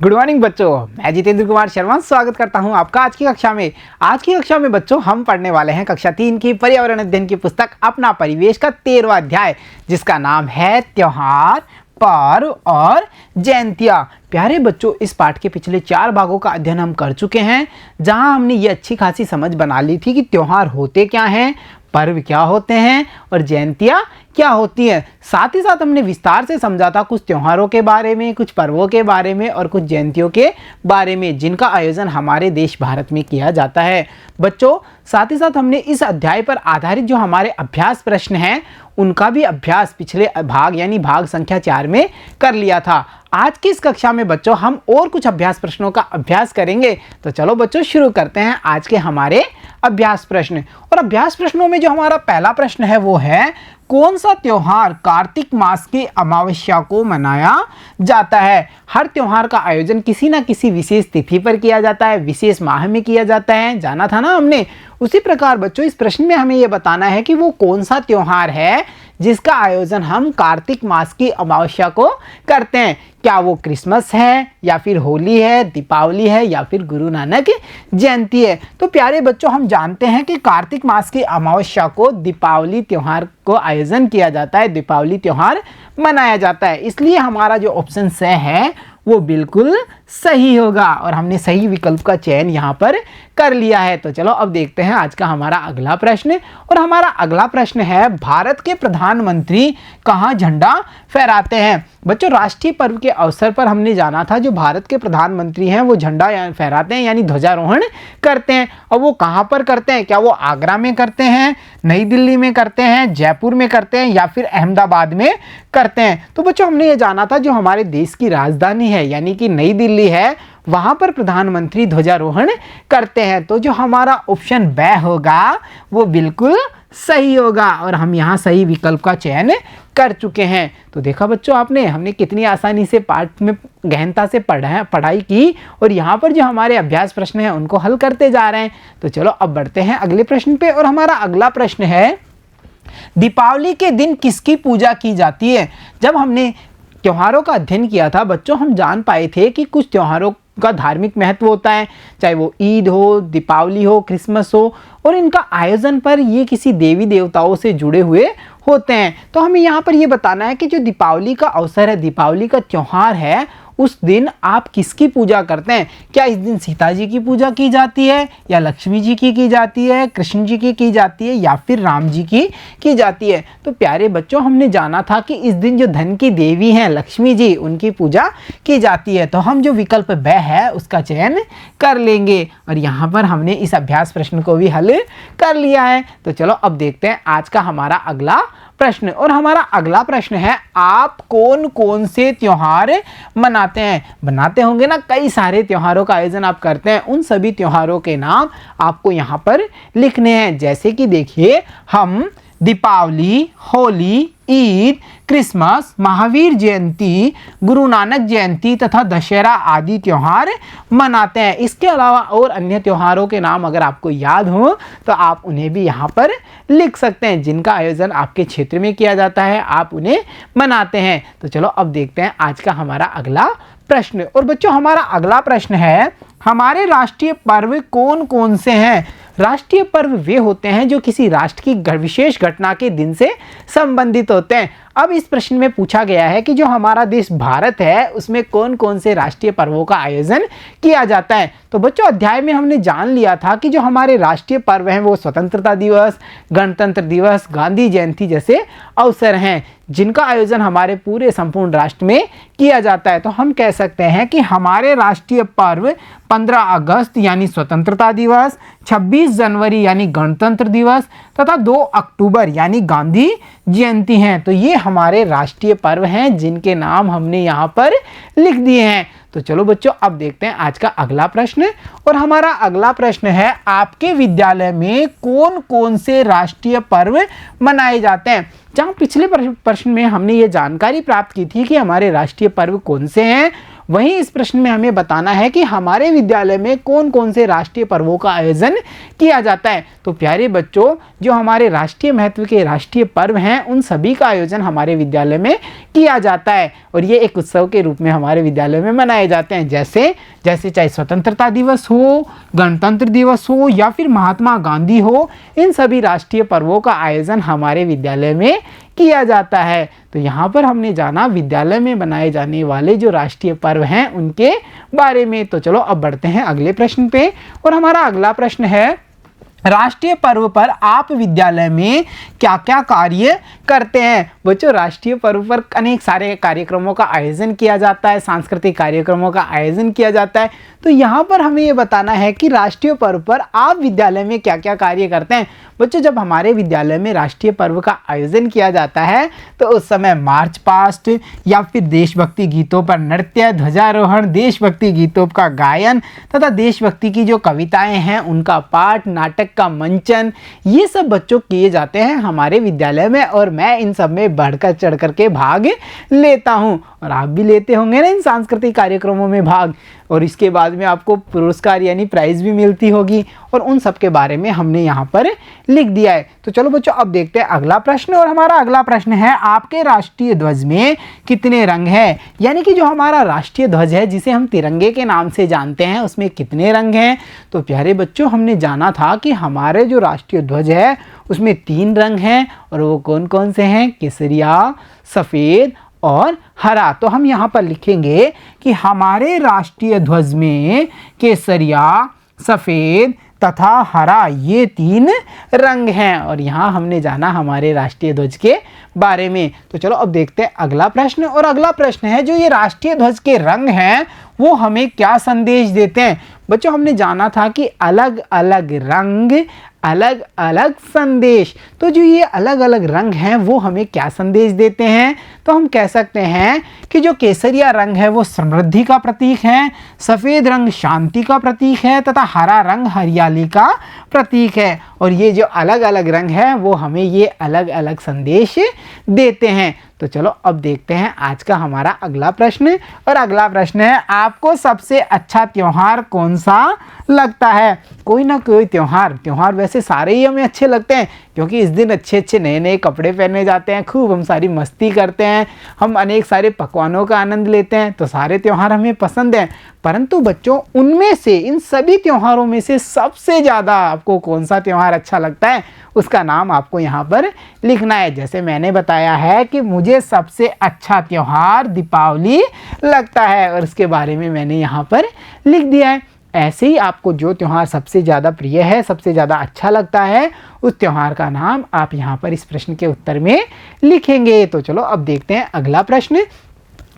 Good morning बच्चों, मैं जितेंद्र कुमार शर्मा स्वागत करता हूं आपका आज की कक्षा में। आज की कक्षा में बच्चों हम पढ़ने वाले हैं कक्षा 3 की पर्यावरण अध्ययन की पुस्तक अपना परिवेश का 13वां अध्याय, जिसका नाम है त्योहार, पर्व और जयंतियाँ। प्यारे बच्चों, इस पाठ के पिछले 4 भागों का अध्ययन हम कर चुके हैं, जहां हमने ये अच्छी खासी समझ बना ली थी कि त्योहार होते क्या हैं, पर्व क्या होते हैं और जयंतियाँ क्या होती हैं। साथ ही साथ हमने विस्तार से समझा था कुछ त्योहारों के बारे में, कुछ पर्वों के बारे में और कुछ जयंतियों के बारे में, जिनका आयोजन हमारे देश भारत में किया जाता है। बच्चों, साथ ही साथ हमने इस अध्याय पर आधारित जो हमारे अभ्यास प्रश्न हैं, उनका भी अभ्यास पिछले भाग यानी भाग संख्या 4 में कर लिया था। आज की इस कक्षा में बच्चों हम और कुछ अभ्यास प्रश्नों का अभ्यास करेंगे। तो चलो बच्चों शुरू करते हैं आज के हमारे अभ्यास प्रश्न। और अभ्यास प्रश्नों में जो हमारा पहला प्रश्न है वो है, कौन सा त्योहार कार्तिक मास की अमावस्या को मनाया जाता है। हर त्योहार का आयोजन किसी न किसी विशेष तिथि पर किया जाता है, विशेष माह में किया जाता है, जाना था ना हमने। उसी प्रकार बच्चों इस प्रश्न में हमें यह बताना है कि वो कौन सा त्योहार है जिसका आयोजन हम कार्तिक मास की अमावस्या को करते हैं। क्या वो क्रिसमस है या फिर होली है, दीपावली है या फिर गुरु नानक जयंती है। तो प्यारे बच्चों, हम जानते हैं कि कार्तिक मास की अमावस्या को दीपावली त्योहार को आयोजन किया जाता है, दीपावली त्योहार मनाया जाता है। इसलिए हमारा जो ऑप्शन स है वो बिल्कुल सही होगा और हमने सही विकल्प का चयन यहाँ पर कर लिया है। तो चलो अब देखते हैं आज का हमारा अगला प्रश्न। और हमारा अगला प्रश्न है, भारत के प्रधानमंत्री कहाँ झंडा फहराते हैं। बच्चों, राष्ट्रीय पर्व के अवसर पर हमने जाना था जो भारत के प्रधानमंत्री हैं वो झंडा फहराते हैं यानी ध्वजारोहण करते हैं। और वो कहाँ पर करते हैं? क्या वो आगरा में करते हैं, नई दिल्ली में करते हैं, जयपुर में करते हैं या फिर अहमदाबाद में करते हैं। तो बच्चों हमने ये जाना था जो हमारे देश की राजधानी है यानी कि नई दिल्ली है, वहां पर प्रधानमंत्री ध्वजारोहण करते हैं। तो जो हमारा ऑप्शन ब होगा वो बिल्कुल सही होगा और हम यहाँ सही विकल्प का चयन कर चुके हैं। तो देखा बच्चों आपने, हमने कितनी आसानी से पाठ में गहनता से पढ़ाई की और यहाँ पर जो हमारे अभ्यास प्रश्न हैं उनको हल करते जा रहे हैं। तो चलो अब बढ़ते हैं अगले प्रश्न पे। और हमारा अगला प्रश्न है, दीपावली के दिन किसकी पूजा की जाती है। जब हमने त्योहारों का अध्ययन किया था बच्चों, हम जान पाए थे कि कुछ त्योहारों का धार्मिक महत्व होता है, चाहे वो ईद हो, दीपावली हो, क्रिसमस हो, और इनका आयोजन पर ये किसी देवी देवताओं से जुड़े हुए होते हैं। तो हमें यहाँ पर ये बताना है कि जो दीपावली का अवसर है, दीपावली का त्योहार है, उस दिन आप किसकी पूजा करते हैं। क्या इस दिन सीता जी की पूजा की जाती है या लक्ष्मी जी की जाती है, कृष्ण जी की जाती है या फिर राम जी की जाती है। तो प्यारे बच्चों, हमने जाना था कि इस दिन जो धन की देवी हैं लक्ष्मी जी, उनकी पूजा की जाती है। तो हम जो विकल्प ब है उसका चयन कर लेंगे और यहाँ पर हमने इस अभ्यास प्रश्न को भी हल कर लिया है। तो चलो अब देखते हैं आज का हमारा अगला प्रश्न। और हमारा अगला प्रश्न है, आप कौन कौन से त्योहार मनाते हैं। बनाते होंगे ना, कई सारे त्योहारों का आयोजन आप करते हैं। उन सभी त्योहारों के नाम आपको यहाँ पर लिखने हैं। जैसे कि देखिए, हम दीपावली, होली, ईद, क्रिसमस, महावीर जयंती, गुरु नानक जयंती तथा दशहरा आदि त्योहार मनाते हैं। इसके अलावा और अन्य त्योहारों के नाम अगर आपको याद हो तो आप उन्हें भी यहाँ पर लिख सकते हैं। जिनका आयोजन आपके क्षेत्र में किया जाता है आप उन्हें मनाते हैं। तो चलो अब देखते हैं आज का हमारा अगला प्रश्न। और बच्चों हमारा अगला प्रश्न है, हमारे राष्ट्रीय पर्व कौन कौन से हैं। राष्ट्रीय पर्व वे होते हैं जो किसी राष्ट्र की विशेष घटना के दिन से संबंधित होते हैं। अब इस प्रश्न में पूछा गया है कि जो हमारा देश भारत है उसमें कौन कौन से राष्ट्रीय पर्वों का आयोजन किया जाता है। तो बच्चों अध्याय में हमने जान लिया था कि जो हमारे राष्ट्रीय पर्व हैं वो स्वतंत्रता दिवस, गणतंत्र दिवस, गांधी जयंती जैसे अवसर हैं, जिनका आयोजन हमारे पूरे संपूर्ण राष्ट्र में किया जाता है। तो हम कह सकते हैं कि हमारे राष्ट्रीय पर्व 15 अगस्त यानी स्वतंत्रता दिवस, 26 जनवरी यानी गणतंत्र दिवस तथा 2 अक्टूबर यानी गांधी जयंती हैं। तो ये हमारे राष्ट्रीय पर्व हैं जिनके नाम हमने यहाँ पर लिख दिए हैं। तो चलो बच्चों अब देखते हैं आज का अगला प्रश्न। और हमारा अगला प्रश्न है, आपके विद्यालय में कौन कौन से राष्ट्रीय पर्व मनाए जाते हैं। जहाँ पिछले प्रश्न में हमने ये जानकारी प्राप्त की थी कि हमारे राष्ट्रीय पर्व कौन से हैं वहीं इस प्रश्न में हमें बताना है कि हमारे विद्यालय में कौन कौन से राष्ट्रीय पर्वों का आयोजन किया जाता है। तो प्यारे बच्चों, जो हमारे राष्ट्रीय महत्व के राष्ट्रीय पर्व हैं उन सभी का आयोजन हमारे विद्यालय में किया जाता है और ये एक उत्सव के रूप में हमारे विद्यालय में मनाए जाते हैं। जैसे चाहे स्वतंत्रता दिवस हो, गणतंत्र दिवस हो या फिर महात्मा गांधी हो, इन सभी राष्ट्रीय पर्वों का आयोजन हमारे विद्यालय में किया जाता है। तो यहाँ पर हमने जाना विद्यालय में बनाए जाने वाले जो राष्ट्रीय पर्व हैं उनके बारे में। तो चलो अब बढ़ते हैं अगले प्रश्न पे और हमारा अगला प्रश्न है, राष्ट्रीय पर्व पर आप विद्यालय में क्या क्या कार्य करते हैं। बच्चों, राष्ट्रीय पर्व पर अनेक सारे कार्यक्रमों का आयोजन किया जाता है, सांस्कृतिक कार्यक्रमों का आयोजन किया जाता है। तो यहाँ पर हमें ये बताना है कि राष्ट्रीय पर्व पर आप विद्यालय में क्या क्या कार्य करते हैं। बच्चों, जब हमारे विद्यालय में राष्ट्रीय पर्व का आयोजन किया जाता है तो उस समय मार्च पास्ट या फिर देशभक्ति गीतों पर नृत्य, ध्वजारोहण, देशभक्ति गीतों का गायन तथा देशभक्ति की जो कविताएं हैं उनका पाठ, नाटक का मंचन, ये सब बच्चों किए जाते हैं हमारे विद्यालय में और मैं इन सब में बढ़कर चढ़कर के भाग लेता हूँ और आप भी लेते होंगे ना इन सांस्कृतिक कार्यक्रमों में भाग। और इसके बाद में आपको पुरस्कार यानी प्राइज भी मिलती होगी और उन सब के बारे में हमने यहाँ पर लिख दिया है। तो चलो बच्चों अब देखते हैं अगला प्रश्न और हमारा अगला प्रश्न है, आपके राष्ट्रीय ध्वज में कितने रंग हैं। यानी कि जो हमारा राष्ट्रीय ध्वज है जिसे हम तिरंगे के नाम से जानते हैं उसमें कितने रंग हैं। तो प्यारे बच्चों, हमने जाना था कि हमारे जो राष्ट्रीय ध्वज है उसमें 3 रंग हैं और वो कौन कौन से हैं, केसरिया, सफ़ेद और हरा। तो हम यहाँ पर लिखेंगे कि हमारे राष्ट्रीय ध्वज में केसरिया, सफ़ेद तथा हरा ये 3 रंग हैं और यहाँ हमने जाना हमारे राष्ट्रीय ध्वज के बारे में। तो चलो अब देखते हैं अगला प्रश्न और अगला प्रश्न है, जो ये राष्ट्रीय ध्वज के रंग हैं वो हमें क्या संदेश देते हैं। बच्चों, हमने जाना था कि अलग अलग रंग अलग अलग संदेश। तो जो ये अलग अलग रंग हैं वो हमें क्या संदेश देते हैं। तो हम कह सकते हैं कि जो केसरिया रंग है वो समृद्धि का प्रतीक है, सफ़ेद रंग शांति का प्रतीक है तथा हरा रंग हरियाली का प्रतीक है। और ये जो अलग अलग रंग है वो हमें ये अलग अलग संदेश देते हैं। तो चलो अब देखते हैं आज का हमारा अगला प्रश्न और अगला प्रश्न है, आपको सबसे अच्छा त्यौहार कौन सा लगता है। कोई ना कोई त्यौहार वैसे सारे ही हमें अच्छे लगते हैं क्योंकि इस दिन अच्छे अच्छे नए नए कपड़े पहने जाते हैं, खूब हम सारी मस्ती करते हैं, हम अनेक सारे पकवानों का आनंद लेते हैं। तो सारे त्यौहार हमें पसंद हैं, परंतु बच्चों उनमें से इन सभी त्योहारों में से सबसे ज़्यादा आपको कौन सा त्यौहार अच्छा लगता है उसका नाम आपको यहाँ पर लिखना है। जैसे मैंने बताया है कि मुझे सबसे अच्छा त्यौहार दीपावली लगता है और इसके बारे में मैंने यहाँ पर लिख दिया है। ऐसे ही आपको जो त्यौहार सबसे ज़्यादा प्रिय है, सबसे ज़्यादा अच्छा लगता है, उस त्यौहार का नाम आप यहाँ पर इस प्रश्न के उत्तर में लिखेंगे। तो चलो अब देखते हैं अगला प्रश्न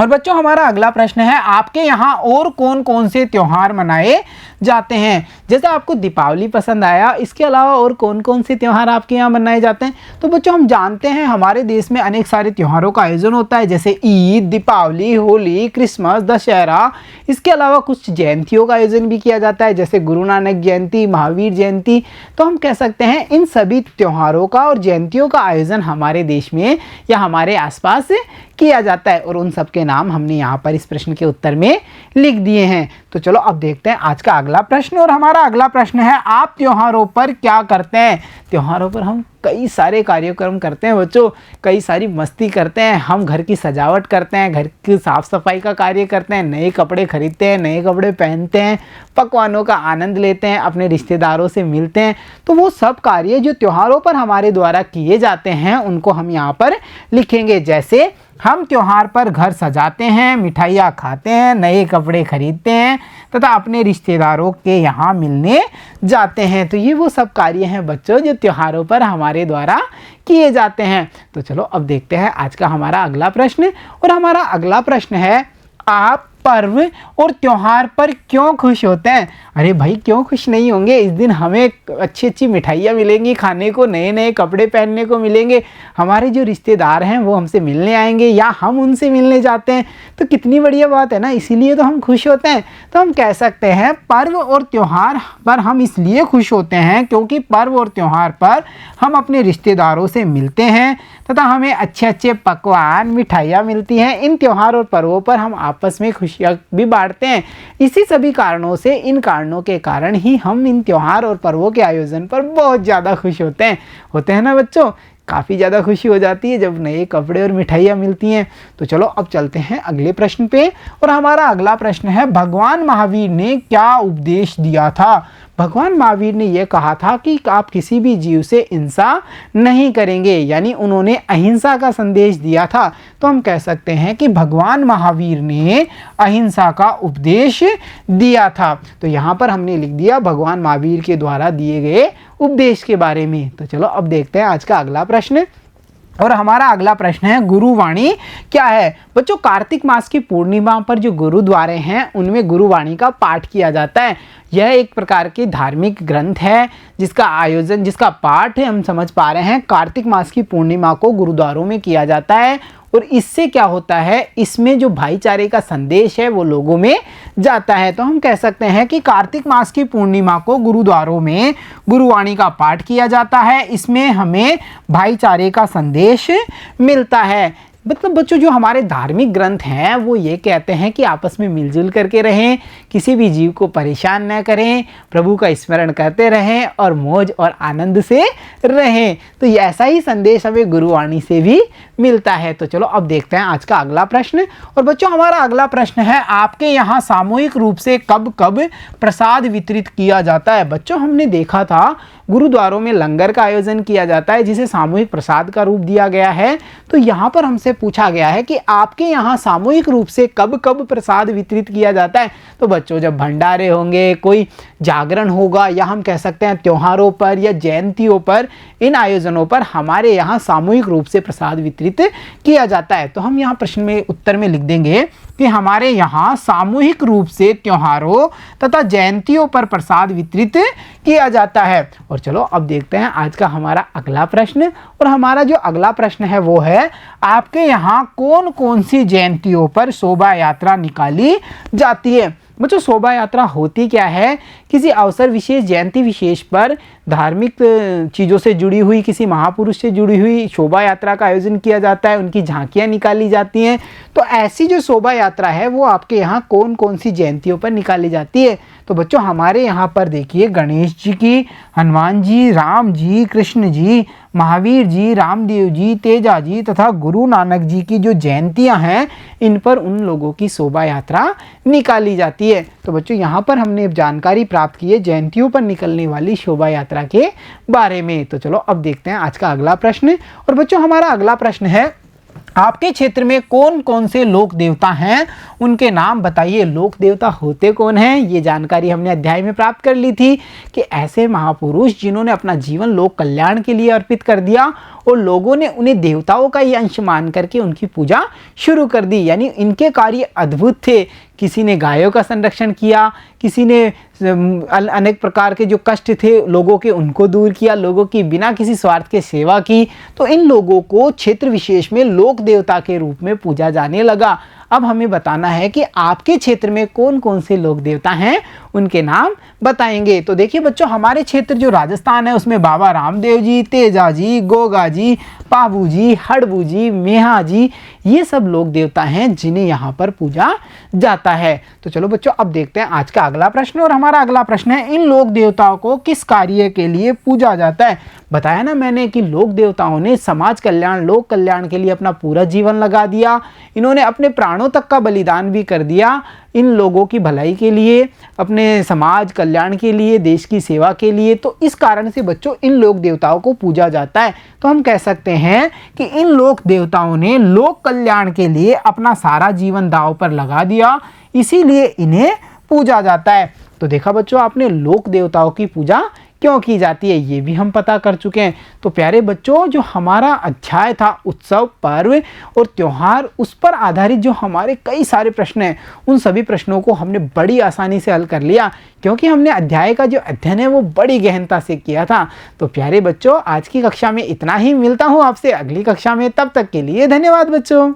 और बच्चों हमारा अगला प्रश्न है, आपके यहाँ और कौन कौन से त्यौहार मनाए जाते हैं। जैसे आपको दीपावली पसंद आया, इसके अलावा और कौन कौन से त्यौहार आपके यहाँ मनाए जाते हैं। तो बच्चों हम जानते हैं हमारे देश में अनेक सारे त्योहारों का आयोजन होता है, जैसे ईद, दीपावली, होली, क्रिसमस, दशहरा। इसके अलावा कुछ जयंतियों का आयोजन भी किया जाता है, जैसे गुरु नानक जयंती, महावीर जयंती। तो हम कह सकते हैं इन सभी त्योहारों का और जयंतियों का आयोजन हमारे देश में या हमारे आसपास किया जाता है और उन सब के नाम हमने यहाँ पर इस प्रश्न के उत्तर में लिख दिए हैं। तो चलो अब देखते हैं आज का अगला प्रश्न और हमारा अगला प्रश्न है, आप त्योहारों पर क्या करते हैं। त्योहारों पर हम कई सारे कार्यक्रम करते हैं बच्चों, कई सारी मस्ती करते हैं, हम घर की सजावट करते हैं, घर की साफ़ सफाई का कार्य करते हैं, नए कपड़े खरीदते हैं, नए कपड़े पहनते हैं, पकवानों का आनंद लेते हैं, अपने रिश्तेदारों से मिलते हैं। तो वो सब कार्य जो त्योहारों पर हमारे द्वारा किए जाते हैं उनको हम यहाँ पर लिखेंगे। जैसे हम त्योहार पर घर सजाते हैं, मिठाइयाँ खाते हैं, नए कपड़े खरीदते हैं तथा अपने रिश्तेदारों के यहाँ मिलने जाते हैं। तो ये वो सब कार्य हैं बच्चों जो त्योहारों पर हमारे द्वारा किए जाते हैं। तो चलो अब देखते हैं आज का हमारा अगला प्रश्न और हमारा अगला प्रश्न है, आप पर्व और त्योहार पर क्यों खुश होते हैं। अरे भाई क्यों खुश नहीं होंगे, इस दिन हमें अच्छी अच्छी मिठाइयाँ मिलेंगी खाने को, नए नए कपड़े पहनने को मिलेंगे, हमारे जो रिश्तेदार हैं वो हमसे मिलने आएंगे या हम उनसे मिलने जाते हैं। तो कितनी बढ़िया बात है ना, इसीलिए तो हम खुश होते हैं। तो हम कह सकते हैं पर्व और त्यौहार पर हम इसलिए खुश होते हैं क्योंकि पर्व और त्यौहार पर हम अपने रिश्तेदारों से मिलते हैं, तथा हमें अच्छे अच्छे पकवान मिठाइयाँ मिलती हैं। इन त्योहार और पर्वों पर हम आपस में खुशियाँ भी बांटते हैं। इसी सभी कारणों से, इन कारणों के कारण ही हम इन त्योहार और पर्वों के आयोजन पर बहुत ज़्यादा खुश होते हैं ना बच्चों। काफ़ी ज़्यादा खुशी हो जाती है जब नए कपड़े और मिठाइयाँ मिलती हैं। तो चलो अब चलते हैं अगले प्रश्न पे, और हमारा अगला प्रश्न है, भगवान महावीर ने क्या उपदेश दिया था? भगवान महावीर ने यह कहा था कि आप किसी भी जीव से हिंसा नहीं करेंगे, यानी उन्होंने अहिंसा का संदेश दिया था। तो हम कह सकते हैं कि भगवान महावीर ने अहिंसा का उपदेश दिया था। तो यहाँ पर हमने लिख दिया भगवान महावीर के द्वारा दिए गए उपदेश के बारे में। तो चलो अब देखते हैं आज का अगला प्रश्न, और हमारा अगला प्रश्न है, गुरुवाणी क्या है? बच्चों, कार्तिक मास की पूर्णिमा पर जो गुरुद्वारे हैं उनमें गुरुवाणी का पाठ किया जाता है। यह एक प्रकार की धार्मिक ग्रंथ है जिसका आयोजन, जिसका पाठ हम समझ पा रहे हैं, कार्तिक मास की पूर्णिमा को गुरुद्वारों में किया जाता है। और इससे क्या होता है, इसमें जो भाईचारे का संदेश है वो लोगों में जाता है। तो हम कह सकते हैं कि कार्तिक मास की पूर्णिमा को गुरुद्वारों में गुरुवाणी का पाठ किया जाता है। इसमें हमें भाईचारे का संदेश मिलता है। मतलब बच्चों, जो हमारे धार्मिक ग्रंथ हैं वो ये कहते हैं कि आपस में मिलजुल करके रहें, किसी भी जीव को परेशान न करें, प्रभु का स्मरण करते रहें और मौज और आनंद से रहें। तो ये ऐसा ही संदेश हमें गुरुवाणी से भी मिलता है। तो चलो अब देखते हैं आज का अगला प्रश्न, और बच्चों हमारा अगला प्रश्न है, आपके यहाँ सामूहिक रूप से कब कब प्रसाद वितरित किया जाता है? बच्चों, हमने देखा था गुरुद्वारों में लंगर का आयोजन किया जाता है जिसे सामूहिक प्रसाद का रूप दिया गया है। तो यहाँ पर हमसे पूछा गया है कि आपके यहाँ सामूहिक रूप से कब कब प्रसाद वितरित किया जाता है? तो बच्चों, जब भंडारे होंगे, कोई जागरण होगा, या हम कह सकते हैं त्योहारों पर या जयंतियों पर, इन आयोजनों पर हमारे यहाँ सामूहिक रूप से प्रसाद वितरित किया जाता है। तो हम यहाँ प्रश्न में उत्तर में लिख देंगे कि हमारे यहाँ सामूहिक रूप से त्योहारों तथा जयंतियों पर प्रसाद वितरित किया जाता है। और चलो अब देखते हैं आज का हमारा अगला प्रश्न, और हमारा जो अगला प्रश्न है वो है, आपके यहाँ कौन कौन सी जयंतियों पर शोभा यात्रा निकाली जाती है? बच्चों, शोभा यात्रा होती क्या है? किसी अवसर विशेष, जयंती विशेष पर धार्मिक चीज़ों से जुड़ी हुई, किसी महापुरुष से जुड़ी हुई शोभा यात्रा का आयोजन किया जाता है, उनकी झांकियाँ निकाली जाती हैं। तो ऐसी जो शोभा यात्रा है वो आपके यहाँ कौन कौन सी जयंतियों पर निकाली जाती है? तो बच्चों, हमारे यहाँ पर देखिए, गणेश जी की, हनुमान जी, राम जी, कृष्ण जी, महावीर जी, रामदेव जी, तेजा जी तथा गुरु नानक जी की जो जयंतियाँ हैं, इन पर उन लोगों की शोभा यात्रा निकाली जाती है। तो बच्चों, यहाँ पर हमने जानकारी प्राप्त की है जयंतियों पर निकलने वाली शोभा यात्रा के बारे में। तो चलो अब देखते हैं आज का अगला प्रश्न, और बच्चों हमारा अगला प्रश्न है, आपके क्षेत्र में कौन कौन से लोक देवता हैं, उनके नाम बताइए। लोक देवता होते कौन हैं? ये जानकारी हमने अध्याय में प्राप्त कर ली थी कि ऐसे महापुरुष जिन्होंने अपना जीवन लोक कल्याण के लिए अर्पित कर दिया और लोगों ने उन्हें देवताओं का ही अंश मान करके उनकी पूजा शुरू कर दी। यानी इनके कार्य अद्भुत थे। किसी ने गायों का संरक्षण किया, किसी ने अनेक प्रकार के जो कष्ट थे लोगों के उनको दूर किया, लोगों की बिना किसी स्वार्थ के सेवा की। तो इन लोगों को क्षेत्र विशेष में लोक देवता के रूप में पूजा जाने लगा। अब हमें बताना है कि आपके क्षेत्र में कौन कौन से लोक देवता हैं, उनके नाम बताएंगे। तो देखिए बच्चों, हमारे क्षेत्र जो राजस्थान है उसमें बाबा रामदेव जी, तेजा जी, गोगा जी, पाबू जी, हड़बू जी, मेहा जी, ये सब लोक देवता हैं जिन्हें यहाँ पर पूजा जाता है। तो चलो बच्चों, अब देखते हैं आज का अगला प्रश्न, और हमारा अगला प्रश्न है, इन लोक देवताओं को किस कार्य के लिए पूजा जाता है? बताया ना मैंने कि लोक देवताओं ने समाज कल्याण, लोक कल्याण के लिए अपना पूरा जीवन लगा दिया। इन्होंने अपने प्राणों तक का बलिदान भी कर दिया इन लोगों की भलाई के लिए, अपने समाज कल्याण के लिए, देश की सेवा के लिए। तो इस कारण से बच्चों इन लोक देवताओं को पूजा जाता है। तो हम कह सकते हैं कि इन लोक देवताओं ने लोक कल्याण के लिए अपना सारा जीवन दांव पर लगा दिया, इसीलिए इन्हें पूजा जाता है। तो देखा बच्चों आपने, लोक देवताओं की पूजा क्यों की जाती है ये भी हम पता कर चुके हैं। तो प्यारे बच्चों, जो हमारा अध्याय था उत्सव, पर्व और त्योहार, उस पर आधारित जो हमारे कई सारे प्रश्न हैं, उन सभी प्रश्नों को हमने बड़ी आसानी से हल कर लिया, क्योंकि हमने अध्याय का जो अध्ययन है वो बड़ी गहनता से किया था। तो प्यारे बच्चों, आज की कक्षा में इतना ही। मिलता हूँ आपसे अगली कक्षा में, तब तक के लिए धन्यवाद बच्चों।